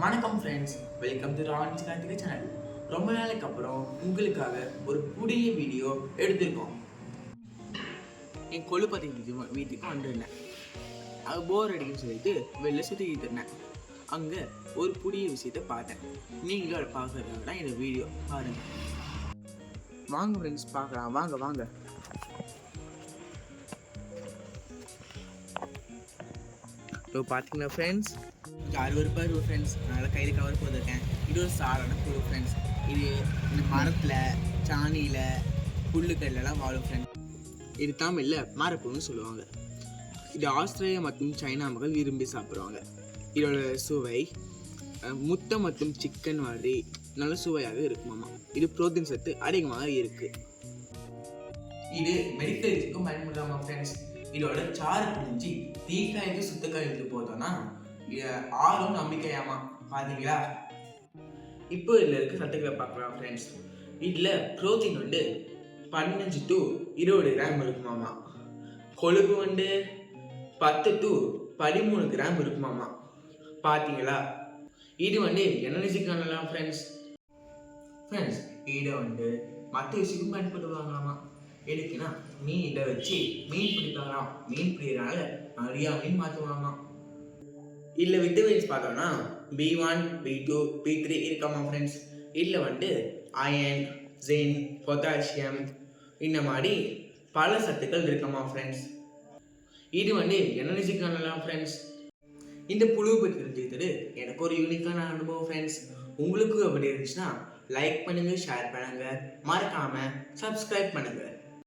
வணக்கம் friends, welcome to Ravan's Karthigai channel. ரொம்ப நாளைக்கு அப்புறம் உங்களுக்காக ஒரு புதிய வீடியோ எடுத்திருக்கோம். என் கொழுப்பதி வீட்டுக்கு வந்துருந்தேன். அது போர் அடிக்குன்னு சொல்லிட்டு வெளில சுற்றிக்கிட்டு இருந்தேன். அங்கே ஒரு புதிய விஷயத்தை பார்த்தேன். நீங்களும் அதை பார்க்கறதுக்கு தான் இந்த வீடியோ பாருங்கள். வாங்க ஃப்ரெண்ட்ஸ், பார்க்கலாம். வாங்க வாங்க. இப்போ பார்த்தீங்கன்னா ஃப்ரெண்ட்ஸ், அறுபது ஃப்ரெண்ட்ஸ், அதனால் கையில் கவர் போட்டிருக்கேன். இது ஒரு சாதாரண புழு ஃப்ரெண்ட்ஸ். இது இந்த மரத்தில், சாணியில், புல்லுக்கல்லாம் வாழும் ஃப்ரெண்ட்ஸ். இது தமிழில் மரப்புன்னு சொல்லுவாங்க. இது ஆஸ்திரேலியா மற்றும் சைனா மக்கள் விரும்பி சாப்பிடுவாங்க. இதோட சுவை முட்டை மற்றும் சிக்கன் மாதிரி நல்ல சுவையாக இருக்குமாமா. இது புரோட்டீன் சத்து அதிகமாக இருக்குது. இது மெடிக்கல் யூஸுக்கும் பயன்படுத்தாமா ஃப்ரெண்ட்ஸ். இதோட சாறு பிடிஞ்சி தீக்காய்க்கு சுத்தக்காய்க்கு போதோன்னா ஆளும் நம்பிக்கையாமா. பார்த்தீங்களா? இப்போ இதில் இருக்க சத்துக்களை பார்க்கலாம் ஃப்ரெண்ட்ஸ். இதில் ப்ரோட்டீன் 15 to 20 கிராம் இருக்குமாமா. கொழுப்பு 10 to 13 கிராம் இருக்குமாமா. பார்த்தீங்களா? இது எனர்ஜி காணலாம் ஃப்ரெண்ட்ஸ். இதை மற்ற விஷயத்துக்கும் பயன்படுத்துவாங்களாமா. எதுக்குன்னா மீன் இதை வச்சு மீன் பிடிப்பாங்களாம். மீன் பிடிக்கிறனால நிறையா மீன் மாற்றுவாங்களாம். இதில் விட்டமின்ஸ் பார்த்தோம்னா B1, B2, B3 இருக்காமா ஃப்ரெண்ட்ஸ். இதில் அயன், ஜிங்க், பொட்டாசியம் இந்த மாதிரி பல சத்துக்கள் இருக்காமா ஃப்ரெண்ட்ஸ். இது எனர்ஜி காணலாம் ஃப்ரெண்ட்ஸ். இந்த புழு பற்றி தெரிஞ்சுக்கிட்டது எனக்கு ஒரு யூனிக்கான அனுபவம் ஃப்ரெண்ட்ஸ். உங்களுக்கு அப்படி இருந்துச்சுன்னா லைக் பண்ணுங்கள், ஷேர் பண்ணுங்கள், மறக்காமல் சப்ஸ்கிரைப் பண்ணுங்கள்.